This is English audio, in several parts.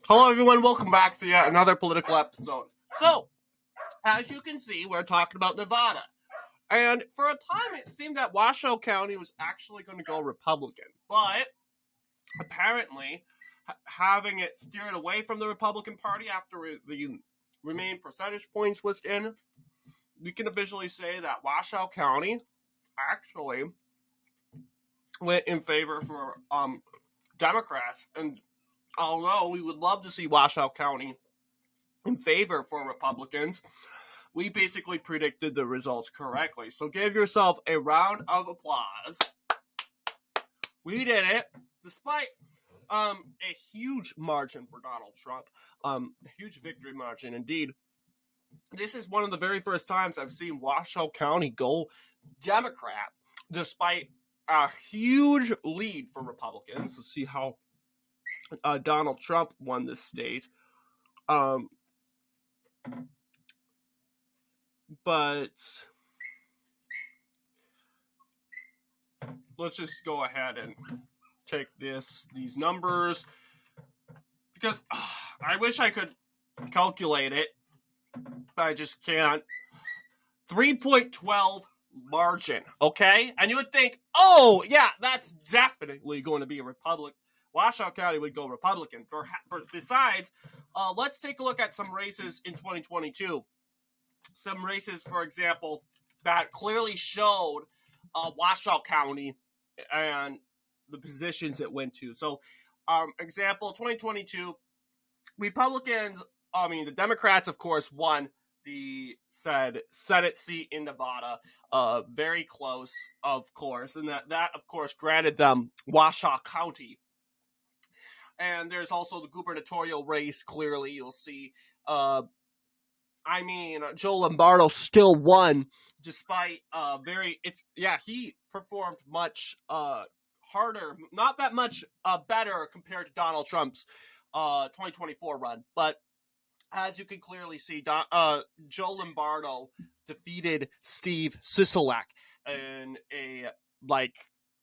Hello, everyone. Welcome back to yet another political episode. So, as you can see, we're talking about Nevada. And for a time, it seemed that Washoe County was actually going to go Republican. But apparently, having it steered away from the Republican Party after the Remain percentage points was in, we can officially say that Washoe County actually went in favor for Democrats. And although we would love to see Washoe County in favor for Republicans, we basically predicted the results correctly. So give yourself a round of applause. We did it, despite a huge margin for Donald Trump. A huge victory margin indeed. This is one of the very first times I've seen Washoe County go Democrat, despite a huge lead for Republicans. Let's see how Donald Trump won this state. But let's just go ahead and take these numbers, because I wish I could calculate it, but I just can't. 3.12 margin, okay? And you would think, oh, yeah, that's definitely going to be a Republican. Washoe County would go Republican. Besides, let's take a look at some races in 2022. Some races, for example, that clearly showed Washoe County and the positions it went to. So, example, 2022, the Democrats, of course, won the said Senate seat in Nevada, very close, of course, and that of course, granted them Washoe County. And there's also the gubernatorial race. Clearly, you'll see. Joe Lombardo still won, despite he performed much harder, not that much better compared to Donald Trump's 2024 run. But as you can clearly see, Joe Lombardo defeated Steve Sisolak in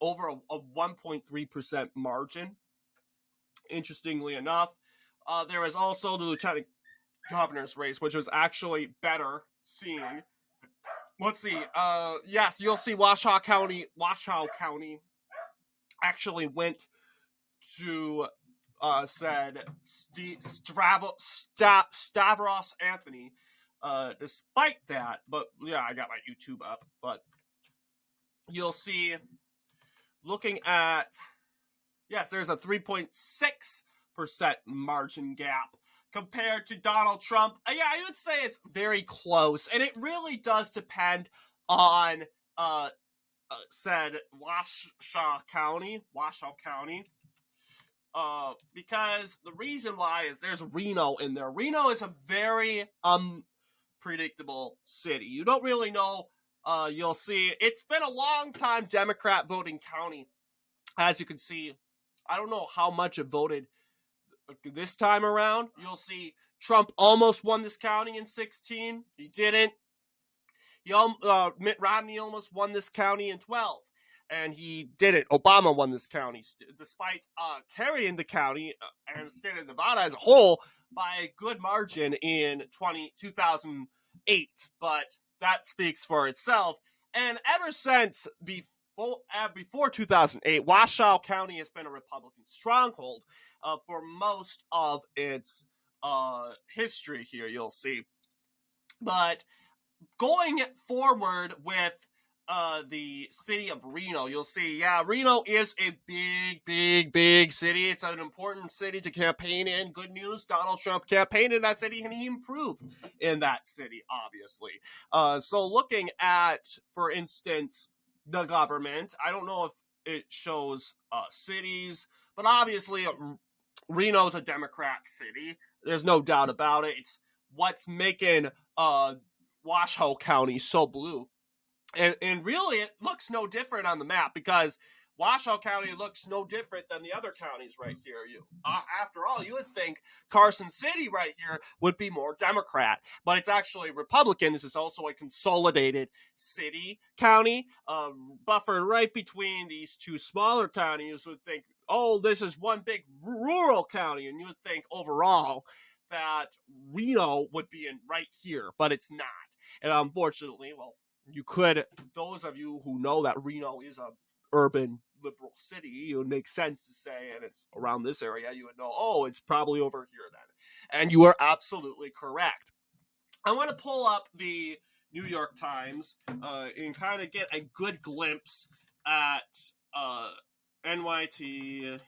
over a 1.3% margin. Interestingly enough, there was also the lieutenant governor's race, which was actually better seeing. Let's see. Yes, you'll see Washoe County actually went to said Stavros Anthony. Despite that, but yeah, I got my YouTube up. But you'll see, looking at. Yes, there's a 3.6% margin gap compared to Donald Trump. Yeah, I would say it's very close, and it really does depend on said Washoe County, because the reason why is there's Reno in there. Reno is a very unpredictable city. You don't really know. You'll see, it's been a long time Democrat voting county, as you can see. I don't know how much it voted this time around. You'll see Trump almost won this county in 2016. He didn't. Mitt Romney almost won this county in 2012. And he didn't. Obama won this county, despite carrying the county and the state of Nevada as a whole by a good margin in 2008. But that speaks for itself. And ever since before 2008, Washoe County has been a Republican stronghold for most of its history here, you'll see. But going forward with the city of Reno, you'll see, Reno is a big city. It's an important city to campaign in. Good news, Donald Trump campaigned in that city, and he improved in that city, obviously. So looking at, for instance, the government, I don't know if it shows cities, but obviously Reno's a Democrat city. There's no doubt about it. It's what's making Washoe County so blue. And really, it looks no different on the map, because Washoe County looks no different than the other counties right here. After all, you would think Carson City right here would be more Democrat, but it's actually Republican. This is also a consolidated city county, buffered right between these two smaller counties. You would think oh, this is one big rural county, and you would think overall that Reno would be in right here, but it's not. And unfortunately, well, you could, those of you who know that Reno is a urban liberal city, it would make sense to say, and it's around this area, you would know, oh, it's probably over here then. And you are absolutely correct. I want to pull up the New York Times and kind of get a good glimpse at NYT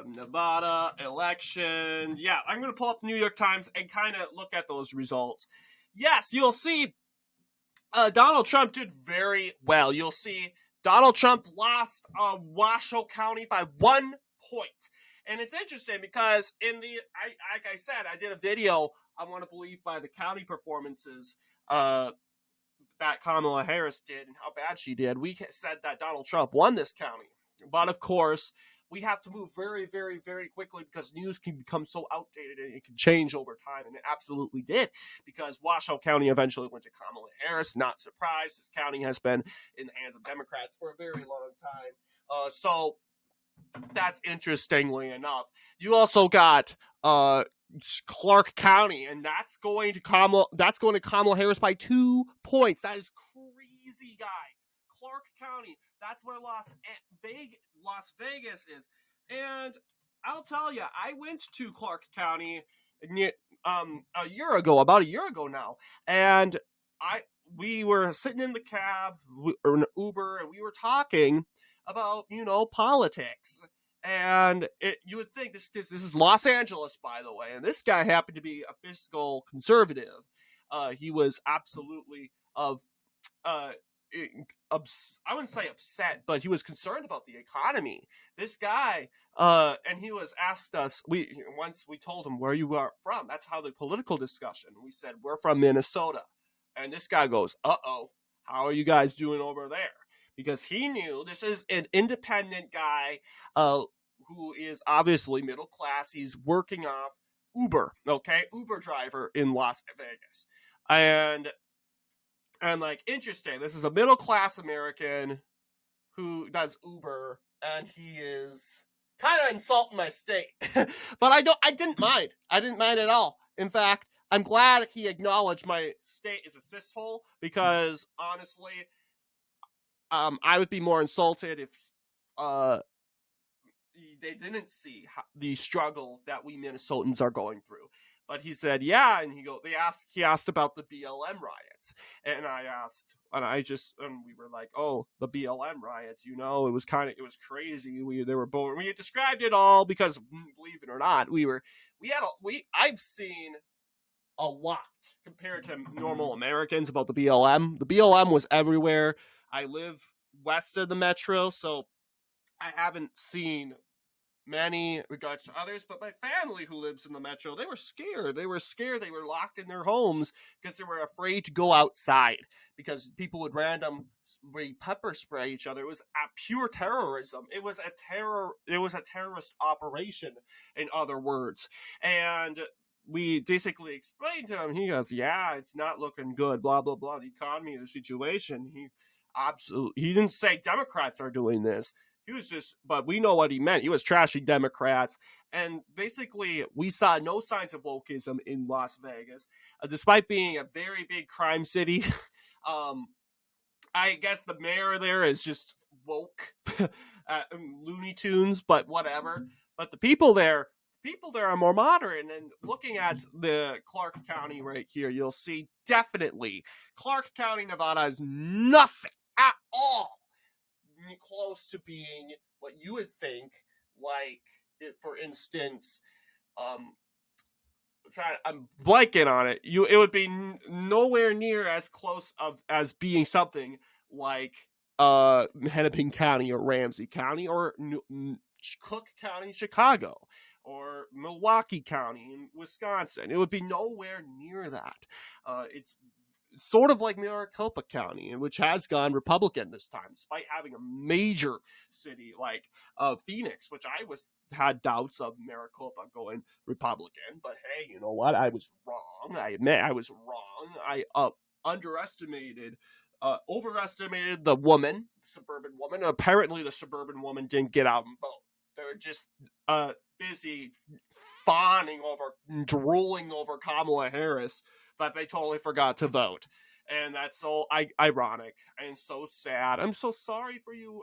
Nevada election. Yeah, I'm going to pull up the New York Times and kind of look at those results. Yes, you'll see Donald Trump did very well. You'll see Donald Trump lost Washoe County by 1 point. And it's interesting because like I said, I did a video, I want to believe, by the county performances that Kamala Harris did and how bad she did. We said that Donald Trump won this county. But of course, we have to move very, very, very quickly because news can become so outdated and it can change over time. And it absolutely did, because Washoe County eventually went to Kamala Harris. Not surprised. This county has been in the hands of Democrats for a very long time. So that's interestingly enough. You also got Clark County, and that's going to Kamala Harris by 2 points. That is crazy, guys. Clark County, that's where Las Vegas is. And I'll tell you, I went to Clark County about a year ago now, and we were sitting in the cab or an Uber, and we were talking about, politics. And you would think this is Los Angeles, by the way, and this guy happened to be a fiscal conservative. He was absolutely I wouldn't say upset, but he was concerned about the economy. This guy, and he was asked us. Once we told him where you are from. That's how the political discussion. We said we're from Minnesota, and this guy goes, "Uh-oh, how are you guys doing over there?" Because he knew this is an independent guy who is obviously middle class. He's working off Uber, Uber driver in Las Vegas. And like, interesting, this is a middle class American who does Uber, and he is kind of insulting my state. But I didn't mind. I didn't mind at all. In fact, I'm glad he acknowledged my state is a cesshole, because honestly, I would be more insulted if they didn't see the struggle that we Minnesotans are going through. But he said, yeah, and he asked about the BLM riots, and I asked, and we were like, oh, the BLM riots, it was crazy. They were boring. We had described it all because, believe it or not, I've seen a lot compared to normal Americans about the BLM. The BLM was everywhere. I live west of the metro, so I haven't seen many regards to others, but my family who lives in the metro, they were scared. They were locked in their homes because they were afraid to go outside because people would randomly pepper spray each other. It was pure terrorism. It was a terrorist operation, in other words. And we basically explained to him, he goes, yeah, it's not looking good, blah, blah, blah, the economy, the situation. He didn't say Democrats are doing this. He was but we know what he meant. He was trashing Democrats. And basically, we saw no signs of wokeism in Las Vegas, despite being a very big crime city. I guess the mayor there is just woke, Looney Tunes, but whatever. But the people there are more modern. And looking at the Clark County right here, you'll see definitely Clark County, Nevada is nothing at all close to being what you would think, like, for instance, I'm blanking on it. It would be nowhere near as close as being something like Hennepin County or Ramsey County or Cook County, Chicago, or Milwaukee County in Wisconsin. It would be nowhere near that. It's sort of like Maricopa County, which has gone Republican this time, despite having a major city like Phoenix, which I had doubts of Maricopa going Republican. But hey, you know what? I was wrong. I admit I was wrong. I underestimated overestimated the woman, the suburban woman. Apparently, the suburban woman didn't get out and vote. They were just busy fawning over, drooling over Kamala Harris that they totally forgot to vote. And that's so ironic and so sad. I'm so sorry for you,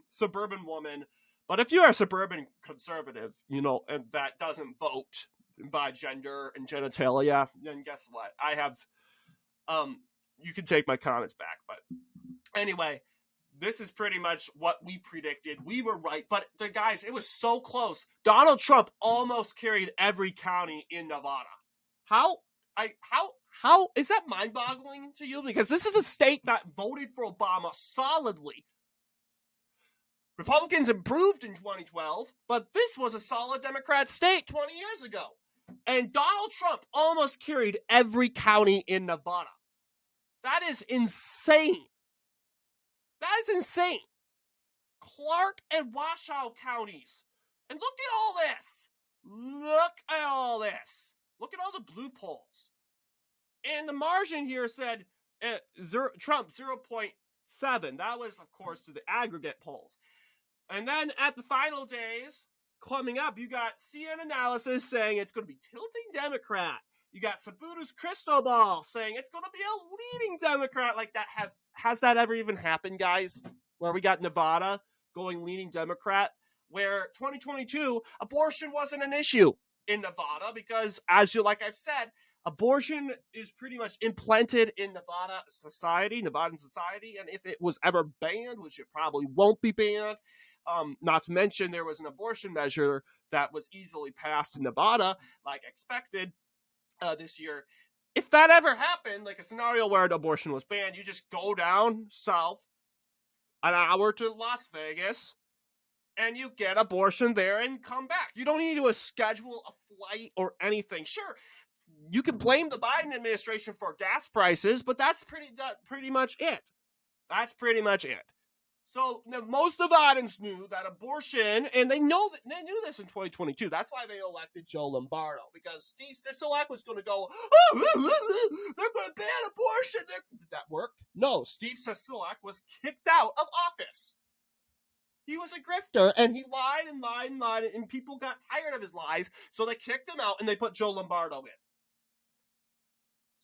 suburban woman. But if you're a suburban conservative, and that doesn't vote by gender and genitalia, then guess what? I have, you can take my comments back. But anyway, this is pretty much what we predicted. We were right, but guys, it was so close. Donald Trump almost carried every county in Nevada. How is that mind-boggling to you? Because this is a state that voted for Obama solidly. Republicans improved in 2012, but this was a solid Democrat state 20 years ago. And Donald Trump almost carried every county in Nevada. That is insane. That is insane. Clark and Washoe counties. And look at all this. Look at all this. Look at all the blue polls. And the margin here said Trump 0.7. That was, of course, to the aggregate polls. And then at the final days, coming up, you got CNN analysis saying it's going to be tilting Democrat. You got Sabutu's crystal ball saying it's going to be a leading Democrat. Like, that has that ever even happened, guys? Where we got Nevada going leading Democrat, where 2022 abortion wasn't an issue in Nevada because, like I've said, abortion is pretty much implanted in Nevadan society, and if it was ever banned, which it probably won't be banned, not to mention there was an abortion measure that was easily passed in Nevada, like expected this year. If that ever happened, like a scenario where an abortion was banned, you just go down south an hour to Las Vegas, and you get abortion there and come back. You don't need to schedule a flight or anything. Sure, you can blame the Biden administration for gas prices, but that's pretty much it. That's pretty much it. So most Nevadans knew that abortion, and they knew this in 2022. That's why they elected Joe Lombardo, because Steve Sisolak was going to go, they're going to ban abortion. Did that work? No, Steve Sisolak was kicked out of office. He was a grifter, and he lied and lied and lied, and people got tired of his lies, so they kicked him out, and they put Joe Lombardo in.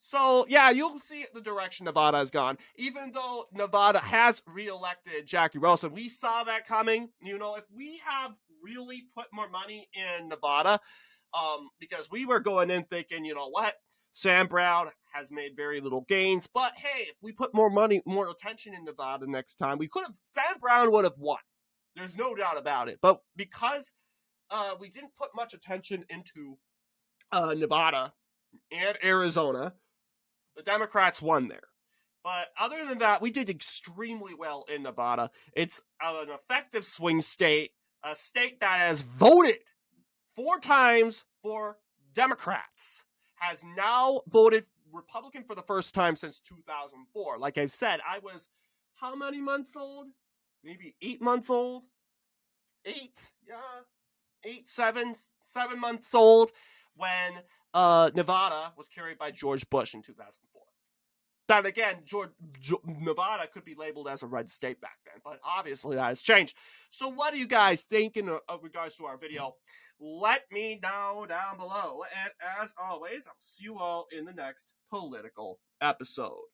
So, yeah, you'll see the direction Nevada has gone. Even though Nevada has reelected Jackie Wilson, we saw that coming. If we have really put more money in Nevada, because we were going in thinking, you know what, Sam Brown has made very little gains, but hey, if we put more money, more attention in Nevada next time, Sam Brown would have won. There's no doubt about it. But because we didn't put much attention into Nevada and Arizona, the Democrats won there. But other than that, we did extremely well in Nevada. It's an effective swing state, a state that has voted 4 times for Democrats, has now voted Republican for the first time since 2004. Like I've said, I was how many months old? Maybe 8 months old? 8? Yeah. 7 months old when Nevada was carried by George Bush in 2004. That again, Nevada could be labeled as a red state back then, but obviously that has changed. So what do you guys think in regards to our video? Let me know down below. And as always, I'll see you all in the next political episode.